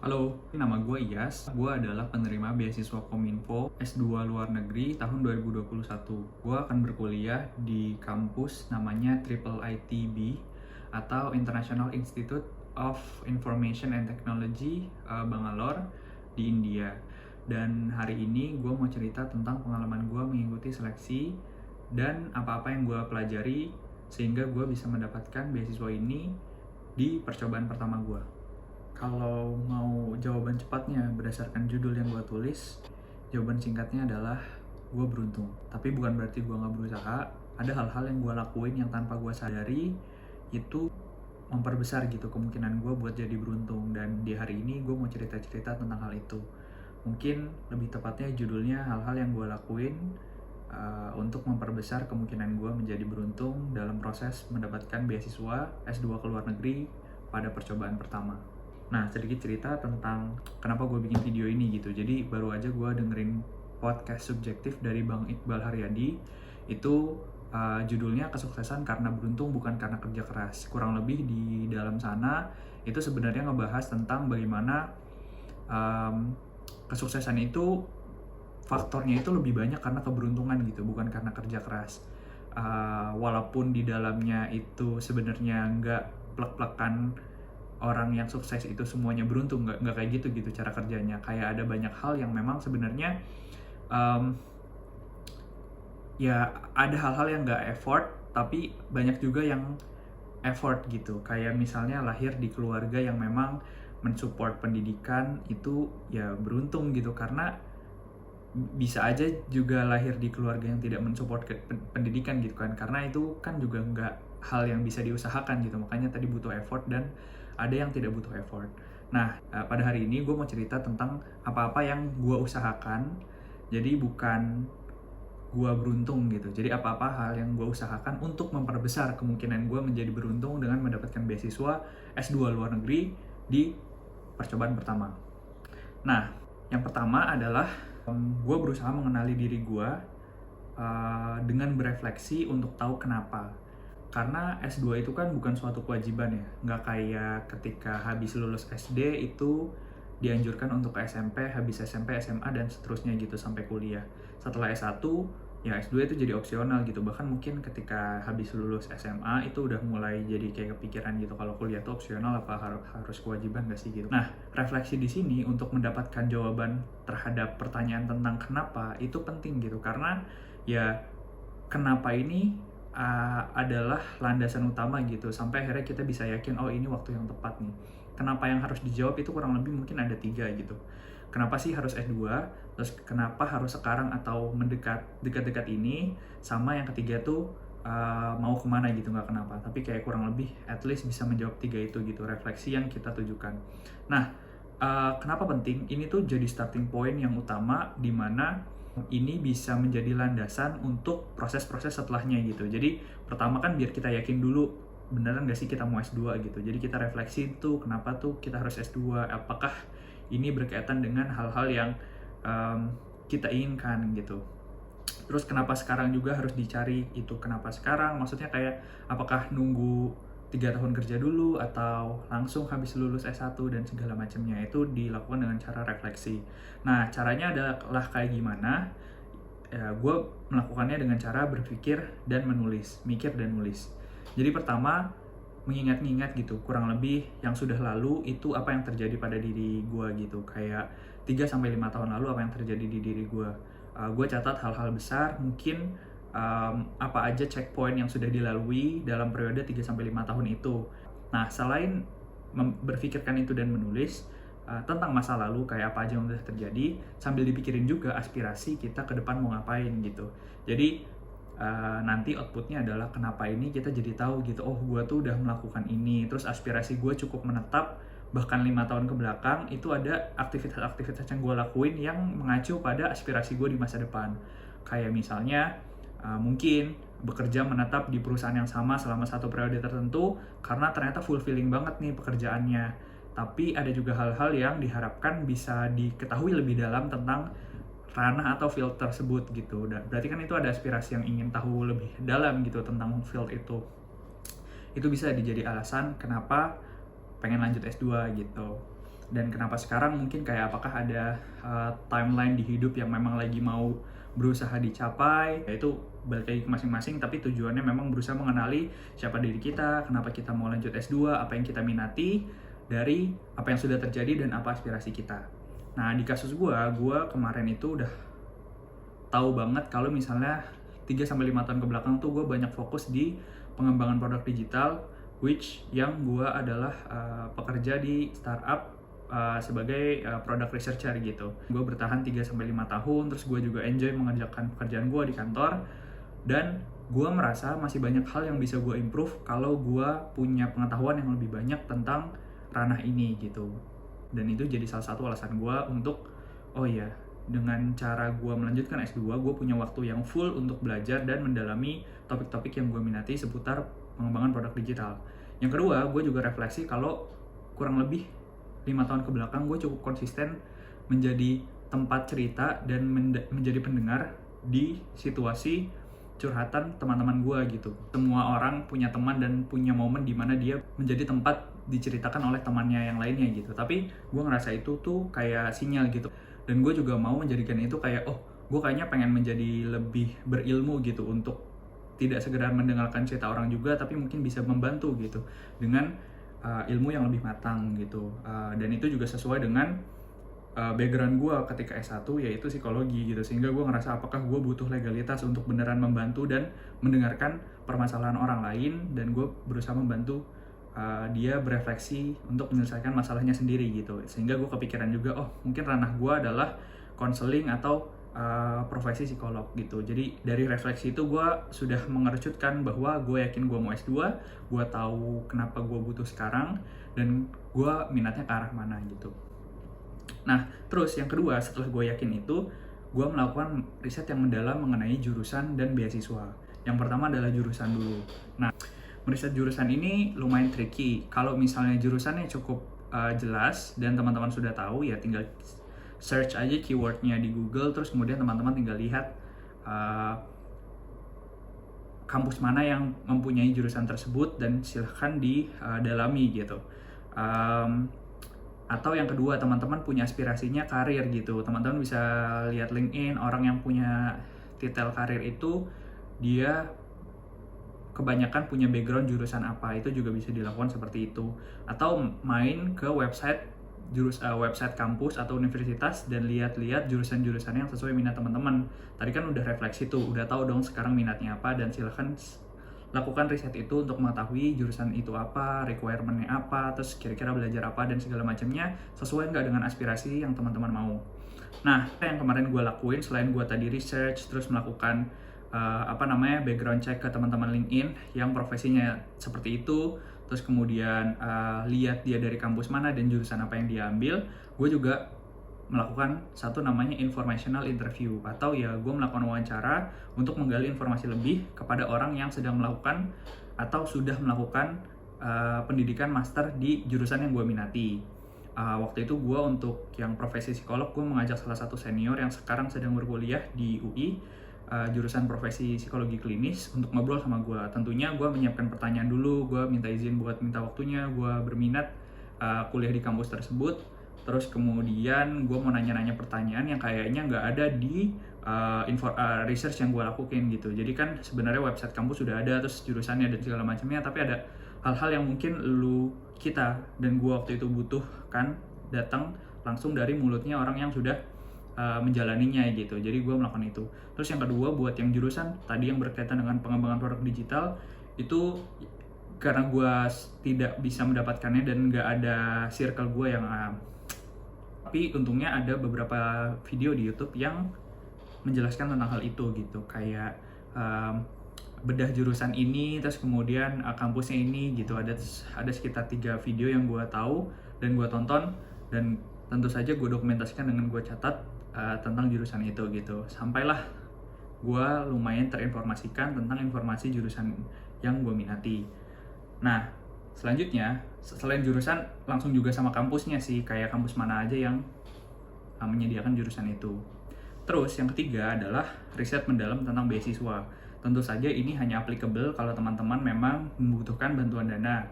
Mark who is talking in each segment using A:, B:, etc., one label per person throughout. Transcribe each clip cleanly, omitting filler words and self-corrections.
A: Halo, nama gue Iyas. Gue adalah penerima beasiswa Kominfo S2 luar negeri tahun 2021. Gue akan berkuliah di kampus namanya Triple ITB atau International Institute of Information and Technology Bangalore di India. Dan hari ini gue mau cerita tentang pengalaman gue mengikuti seleksi dan apa-apa yang gue pelajari sehingga gue bisa mendapatkan beasiswa ini di percobaan pertama gue. Kalau mau jawaban cepatnya berdasarkan judul yang gue tulis, jawaban singkatnya adalah gue beruntung. Tapi bukan berarti gue gak berusaha. Ada hal-hal yang gue lakuin yang tanpa gue sadari itu memperbesar gitu kemungkinan gue buat jadi beruntung. Dan di hari ini gue mau cerita-cerita tentang hal itu. Mungkin lebih tepatnya judulnya hal-hal yang gue lakuin untuk memperbesar kemungkinan gue menjadi beruntung dalam proses mendapatkan beasiswa S2 ke luar negeri pada percobaan pertama. Nah, sedikit cerita tentang kenapa gue bikin video ini gitu. Jadi baru aja gue dengerin podcast subjektif dari Bang Iqbal Haryadi. Itu judulnya Kesuksesan Karena Beruntung Bukan Karena Kerja Keras. Kurang lebih di dalam sana itu sebenarnya ngebahas tentang bagaimana kesuksesan itu faktornya itu lebih banyak karena keberuntungan gitu, bukan karena kerja keras. Walaupun di dalamnya itu sebenarnya nggak plek-plekan orang yang sukses itu semuanya beruntung, nggak kayak gitu cara kerjanya. Kayak ada banyak hal yang memang sebenarnya ya ada hal-hal yang nggak effort, tapi banyak juga yang effort gitu. Kayak misalnya lahir di keluarga yang memang mensupport pendidikan, itu ya beruntung gitu, karena bisa aja juga lahir di keluarga yang tidak mensupport pendidikan gitu kan, karena itu kan juga nggak hal yang bisa diusahakan gitu. Makanya tadi butuh effort dan ada yang tidak butuh effort. Nah, pada hari ini gue mau cerita tentang apa-apa yang gue usahakan. Jadi bukan gue beruntung gitu. Jadi apa-apa hal yang gue usahakan untuk memperbesar kemungkinan gue menjadi beruntung dengan mendapatkan beasiswa S2 luar negeri di percobaan pertama. Nah, yang pertama adalah gue berusaha mengenali diri gue dengan berefleksi untuk tahu kenapa. Karena S2 itu kan bukan suatu kewajiban ya, nggak kayak ketika habis lulus SD itu dianjurkan untuk ke SMP, habis SMP, SMA, dan seterusnya gitu sampai kuliah. Setelah S1, ya S2 itu jadi opsional gitu. Bahkan mungkin ketika habis lulus SMA itu udah mulai jadi kayak kepikiran gitu, kalau kuliah itu opsional apa harus kewajiban nggak sih gitu. Nah, refleksi di sini untuk mendapatkan jawaban terhadap pertanyaan tentang kenapa itu penting gitu. Karena ya kenapa ini adalah landasan utama gitu, sampai akhirnya kita bisa yakin oh ini waktu yang tepat nih. Kenapa yang harus dijawab itu kurang lebih mungkin ada 3 gitu. Kenapa sih harus S2, terus kenapa harus sekarang atau dekat-dekat ini, sama yang ketiga tuh mau kemana gitu, nggak kenapa, tapi kayak kurang lebih at least bisa menjawab 3 itu gitu, refleksi yang kita tujukan. Nah, kenapa penting? Ini tuh jadi starting point yang utama di mana ini bisa menjadi landasan untuk proses-proses setelahnya gitu. Jadi pertama kan biar kita yakin dulu beneran nggak sih kita mau S2 gitu. Jadi kita refleksi tuh kenapa tuh kita harus S2, apakah ini berkaitan dengan hal-hal yang kita inginkan gitu. Terus kenapa sekarang juga harus dicari itu, kenapa sekarang, maksudnya kayak apakah nunggu 3 tahun kerja dulu atau langsung habis lulus S1 dan segala macamnya. Itu dilakukan dengan cara refleksi. Nah, caranya adalah kayak gimana? Ya, gue melakukannya dengan cara berpikir dan menulis, mikir dan nulis. Jadi pertama, mengingat-ingat gitu, kurang lebih yang sudah lalu itu apa yang terjadi pada diri gue gitu. Kayak 3-5 tahun lalu apa yang terjadi di diri gue. Gue catat hal-hal besar, mungkin apa aja checkpoint yang sudah dilalui dalam periode 3-5 tahun itu. Nah, selain berpikirkan itu dan menulis tentang masa lalu, kayak apa aja yang sudah terjadi, sambil dipikirin juga aspirasi kita ke depan mau ngapain gitu. Jadi nanti outputnya adalah kenapa ini kita jadi tahu gitu, oh gue tuh udah melakukan ini, terus aspirasi gue cukup menetap, bahkan 5 tahun ke belakang itu ada aktivitas-aktivitas yang gue lakuin yang mengacu pada aspirasi gue di masa depan. Kayak misalnya mungkin bekerja menetap di perusahaan yang sama selama 1 periode tertentu karena ternyata fulfilling banget nih pekerjaannya. Tapi ada juga hal-hal yang diharapkan bisa diketahui lebih dalam tentang ranah atau field tersebut gitu. Berarti kan itu ada aspirasi yang ingin tahu lebih dalam gitu tentang field itu. Itu bisa dijadi alasan kenapa pengen lanjut S2 gitu. dan kenapa sekarang, mungkin kayak apakah ada timeline di hidup yang memang lagi mau berusaha dicapai, yaitu balik lagi ke masing-masing, tapi tujuannya memang berusaha mengenali siapa diri kita, kenapa kita mau lanjut S2, apa yang kita minati dari apa yang sudah terjadi dan apa aspirasi kita. Nah, di kasus gue kemarin itu udah tahu banget kalau misalnya 3-5 tahun ke belakang tuh gue banyak fokus di pengembangan produk digital, which yang gue adalah pekerja di startup sebagai product researcher gitu. Gue bertahan 3-5 tahun, terus gue juga enjoy mengerjakan pekerjaan gue di kantor, dan gue merasa masih banyak hal yang bisa gue improve kalau gue punya pengetahuan yang lebih banyak tentang ranah ini gitu. Dan itu jadi salah satu alasan gue untuk, oh iya, dengan cara gue melanjutkan S2, gue punya waktu yang full untuk belajar dan mendalami topik-topik yang gue minati seputar pengembangan produk digital. Yang kedua, gue juga refleksi kalau kurang lebih 5 tahun ke belakang gue cukup konsisten menjadi tempat cerita dan menjadi pendengar di situasi curhatan teman-teman gue gitu. Semua orang punya teman dan punya momen di mana dia menjadi tempat diceritakan oleh temannya yang lainnya gitu. Tapi gue ngerasa itu tuh kayak sinyal gitu. Dan gue juga mau menjadikan itu kayak, oh, gue kayaknya pengen menjadi lebih berilmu gitu, untuk tidak sekedar mendengarkan cerita orang juga, tapi mungkin bisa membantu gitu dengan ilmu yang lebih matang gitu. Dan itu juga sesuai dengan background gue ketika S1, yaitu psikologi gitu. Sehingga gue ngerasa apakah gue butuh legalitas untuk beneran membantu dan mendengarkan permasalahan orang lain, dan gue berusaha membantu dia berefleksi untuk menyelesaikan masalahnya sendiri gitu. Sehingga gue kepikiran juga, oh, mungkin ranah gue adalah konseling atau profesi psikolog gitu. Jadi dari refleksi itu gue sudah mengerucutkan bahwa gue yakin gue mau S2, gue tahu kenapa gue butuh sekarang, dan gue minatnya ke arah mana gitu. Nah, terus yang kedua, setelah gue yakin itu, gue melakukan riset yang mendalam mengenai jurusan dan beasiswa. Yang pertama adalah jurusan dulu. Nah, meriset jurusan ini lumayan tricky. Kalau misalnya jurusannya cukup jelas dan teman-teman sudah tahu, ya tinggal search aja keywordnya di Google, terus kemudian teman-teman tinggal lihat kampus mana yang mempunyai jurusan tersebut dan silahkan didalami gitu. Atau yang kedua, teman-teman punya aspirasinya karir gitu. Teman-teman bisa lihat LinkedIn, orang yang punya titel karir itu dia kebanyakan punya background jurusan apa, itu juga bisa dilakukan seperti itu. Atau main ke website website kampus atau universitas dan lihat-lihat jurusan-jurusan yang sesuai minat teman-teman. Tadi kan udah refleksi tuh, udah tahu dong sekarang minatnya apa, dan silahkan lakukan riset itu untuk mengetahui jurusan itu apa, requirement-nya apa, terus kira-kira belajar apa dan segala macamnya sesuai nggak dengan aspirasi yang teman-teman mau. Nah, yang kemarin gue lakuin selain gue tadi research, terus melakukan background check ke teman-teman LinkedIn yang profesinya seperti itu, terus kemudian lihat dia dari kampus mana dan jurusan apa yang dia ambil, gue juga melakukan satu namanya informational interview, atau ya gue melakukan wawancara untuk menggali informasi lebih kepada orang yang sedang melakukan atau sudah melakukan pendidikan master di jurusan yang gue minati. Waktu itu gue untuk yang profesi psikolog, gue mengajak salah satu senior yang sekarang sedang berkuliah di UI, jurusan profesi psikologi klinis, untuk ngobrol sama gue. Tentunya gue menyiapkan pertanyaan dulu, gue minta izin buat minta waktunya, gue berminat kuliah di kampus tersebut. Terus kemudian gue mau nanya-nanya pertanyaan yang kayaknya nggak ada di research yang gue lakukan gitu. Jadi kan sebenarnya website kampus sudah ada, terus jurusannya dan segala macamnya, tapi ada hal-hal yang mungkin kita dan gue waktu itu butuhkan datang langsung dari mulutnya orang yang sudah menjalaninya gitu. Jadi gue melakukan itu. Terus yang kedua, buat yang jurusan tadi yang berkaitan dengan pengembangan produk digital, itu karena gue tidak bisa mendapatkannya dan nggak ada circle gue yang tapi untungnya ada beberapa video di YouTube yang menjelaskan tentang hal itu gitu, kayak bedah jurusan ini, terus kemudian kampusnya ini gitu. Ada sekitar 3 video yang gue tahu dan gue tonton, dan tentu saja gue dokumentasikan dengan gue catat tentang jurusan itu gitu. Sampailah gue lumayan terinformasikan tentang informasi jurusan yang gue minati. Nah, selanjutnya selain jurusan, langsung juga sama kampusnya sih, kayak kampus mana aja yang menyediakan jurusan itu. Terus yang ketiga adalah riset mendalam tentang beasiswa. Tentu saja ini hanya applicable kalau teman-teman memang membutuhkan bantuan dana.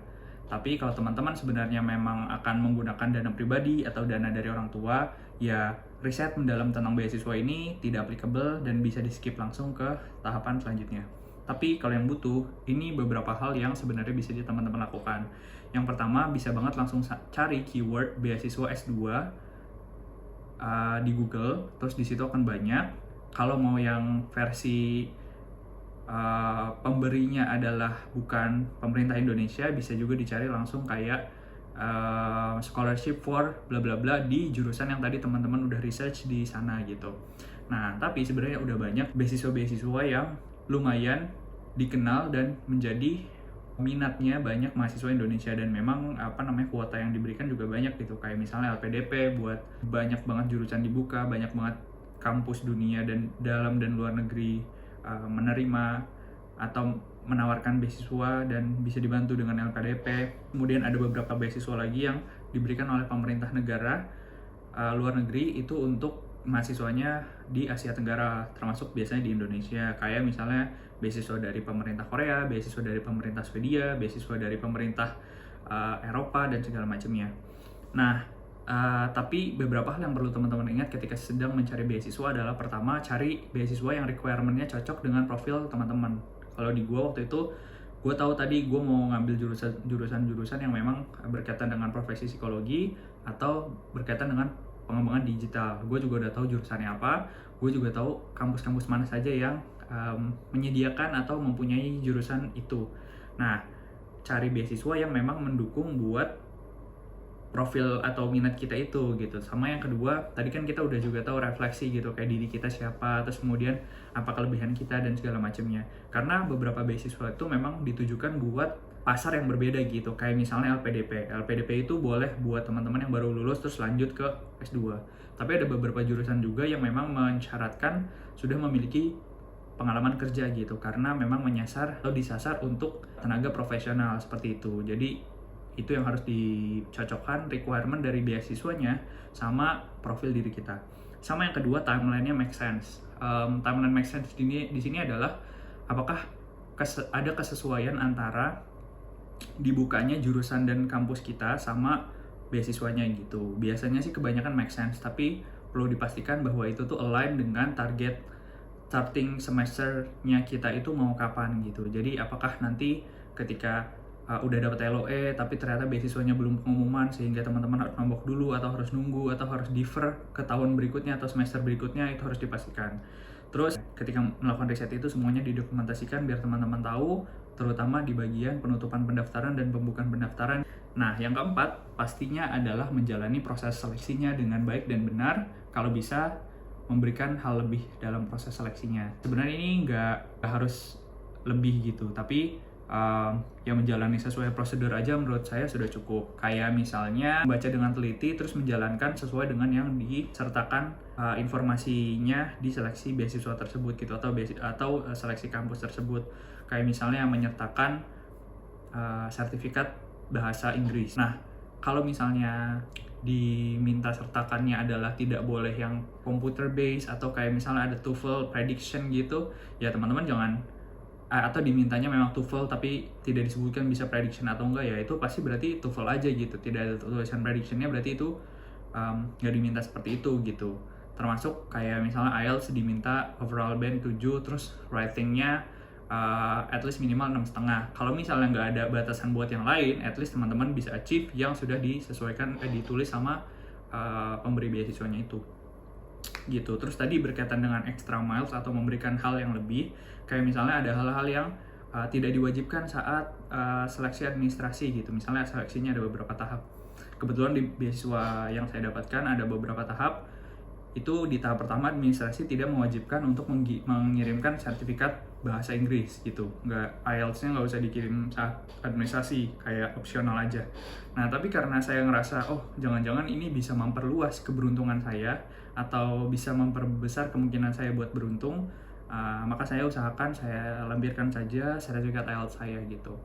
A: Tapi kalau teman-teman sebenarnya memang akan menggunakan dana pribadi atau dana dari orang tua, ya riset mendalam tentang beasiswa ini tidak applicable dan bisa di-skip langsung ke tahapan selanjutnya. Tapi kalau yang butuh, ini beberapa hal yang sebenarnya bisa teman-teman lakukan. Yang pertama, bisa banget langsung cari keyword beasiswa S2 di Google, terus di situ akan banyak. Kalau mau yang versi pemberinya adalah bukan pemerintah Indonesia, bisa juga dicari langsung kayak scholarship for bla bla bla di jurusan yang tadi teman-teman udah research di sana gitu. Nah, tapi sebenarnya udah banyak beasiswa-beasiswa yang lumayan dikenal dan menjadi minatnya banyak mahasiswa Indonesia, dan memang kuota yang diberikan juga banyak gitu. Kayak misalnya LPDP buat banyak banget jurusan dibuka, banyak banget kampus dunia dan dalam dan luar negeri menerima atau menawarkan beasiswa dan bisa dibantu dengan LPDP. Kemudian ada beberapa beasiswa lagi yang diberikan oleh pemerintah negara luar negeri itu untuk mahasiswanya di Asia Tenggara, termasuk biasanya di Indonesia. Kayak misalnya beasiswa dari pemerintah Korea, beasiswa dari pemerintah Swedia, beasiswa dari pemerintah Eropa dan segala macamnya. Nah, tapi beberapa hal yang perlu teman-teman ingat ketika sedang mencari beasiswa adalah, pertama, cari beasiswa yang requirement-nya cocok dengan profil teman-teman. Kalau di gue waktu itu, gue tahu tadi gue mau ngambil jurusan-jurusan yang memang berkaitan dengan profesi psikologi atau berkaitan dengan pengembangan digital. Gue juga udah tahu jurusannya apa, gue juga tahu kampus-kampus mana saja yang menyediakan atau mempunyai jurusan itu. Nah, cari beasiswa yang memang mendukung buat profil atau minat kita itu gitu. Sama yang kedua, tadi kan kita udah juga tahu refleksi gitu, kayak diri kita siapa, terus kemudian apa kelebihan kita dan segala macamnya. Karena beberapa beasiswa itu memang ditujukan buat pasar yang berbeda gitu. Kayak misalnya LPDP. LPDP itu boleh buat teman-teman yang baru lulus terus lanjut ke S2. Tapi ada beberapa jurusan juga yang memang mensyaratkan sudah memiliki pengalaman kerja gitu, karena memang menyasar atau disasar untuk tenaga profesional seperti itu. Jadi itu yang harus dicocokkan requirement dari beasiswanya sama profil diri kita. Sama yang kedua, timeline-nya make sense. Timeline make sense di sini adalah apakah ada kesesuaian antara dibukanya jurusan dan kampus kita sama beasiswanya gitu. Biasanya sih kebanyakan make sense, tapi perlu dipastikan bahwa itu tuh align dengan target starting semesternya kita itu mau kapan gitu. Jadi apakah nanti ketika udah dapat LOE tapi ternyata beasiswanya belum pengumuman sehingga teman-teman harus nombok dulu atau harus nunggu atau harus defer ke tahun berikutnya atau semester berikutnya, itu harus dipastikan. Terus ketika melakukan riset itu semuanya didokumentasikan biar teman-teman tahu, terutama di bagian penutupan pendaftaran dan pembukaan pendaftaran. Nah, yang keempat pastinya adalah menjalani proses seleksinya dengan baik dan benar, kalau bisa memberikan hal lebih dalam proses seleksinya. Sebenarnya ini nggak harus lebih gitu, tapi yang menjalani sesuai prosedur aja menurut saya sudah cukup. Kayak misalnya baca dengan teliti terus menjalankan sesuai dengan yang disertakan informasinya di seleksi beasiswa tersebut gitu, atau seleksi kampus tersebut. Kayak misalnya menyertakan sertifikat bahasa Inggris. Nah, kalau misalnya diminta sertakannya adalah tidak boleh yang computer based atau kayak misalnya ada TOEFL prediction gitu, ya teman-teman jangan, atau dimintanya memang TOEFL tapi tidak disebutkan bisa prediction atau enggak, ya itu pasti berarti TOEFL aja gitu, tidak ada tulisan predictionnya, berarti itu nggak diminta seperti itu gitu. Termasuk kayak misalnya IELTS diminta overall band 7, terus writingnya at least minimal 6,5. Kalau misalnya nggak ada batasan buat yang lain, at least teman-teman bisa achieve yang sudah disesuaikan, ditulis sama pemberi beasiswanya itu gitu. Terus tadi berkaitan dengan extra miles atau memberikan hal yang lebih, kayak misalnya ada hal-hal yang tidak diwajibkan saat seleksi administrasi gitu. Misalnya seleksinya ada beberapa tahap. Kebetulan di beasiswa yang saya dapatkan ada beberapa tahap. Itu di tahap pertama administrasi tidak mewajibkan untuk mengirimkan sertifikat bahasa Inggris gitu. IELTS-nya nggak usah dikirim saat administrasi, kayak opsional aja. Nah, tapi karena saya ngerasa, jangan-jangan ini bisa memperluas keberuntungan saya atau bisa memperbesar kemungkinan saya buat beruntung, maka saya usahakan saya lampirkan saja sertifikat IELTS saya gitu.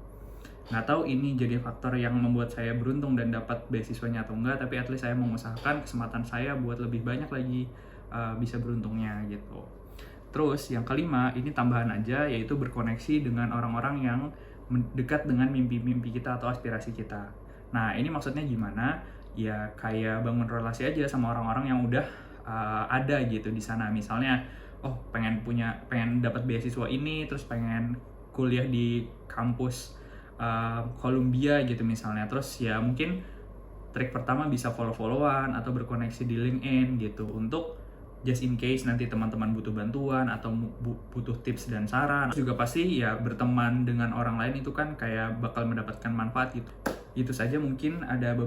A: Nggak tahu ini jadi faktor yang membuat saya beruntung dan dapat beasiswanya atau enggak, tapi at least saya mengusahakan kesempatan saya buat lebih banyak lagi bisa beruntungnya gitu. Terus yang kelima, ini tambahan aja, yaitu berkoneksi dengan orang-orang yang dekat dengan mimpi-mimpi kita atau aspirasi kita. Nah, ini maksudnya gimana? Ya kayak bangun relasi aja sama orang-orang yang udah ada gitu di sana. Misalnya, oh pengen dapat beasiswa ini, terus pengen kuliah di kampus Columbia gitu misalnya. Terus ya mungkin trik pertama bisa follow-followan atau berkoneksi di LinkedIn gitu untuk just in case nanti teman-teman butuh bantuan atau butuh tips dan saran. Juga pasti ya berteman dengan orang lain itu kan kayak bakal mendapatkan manfaat gitu. Itu saja mungkin ada 5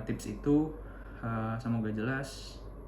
A: tips itu. Semoga jelas.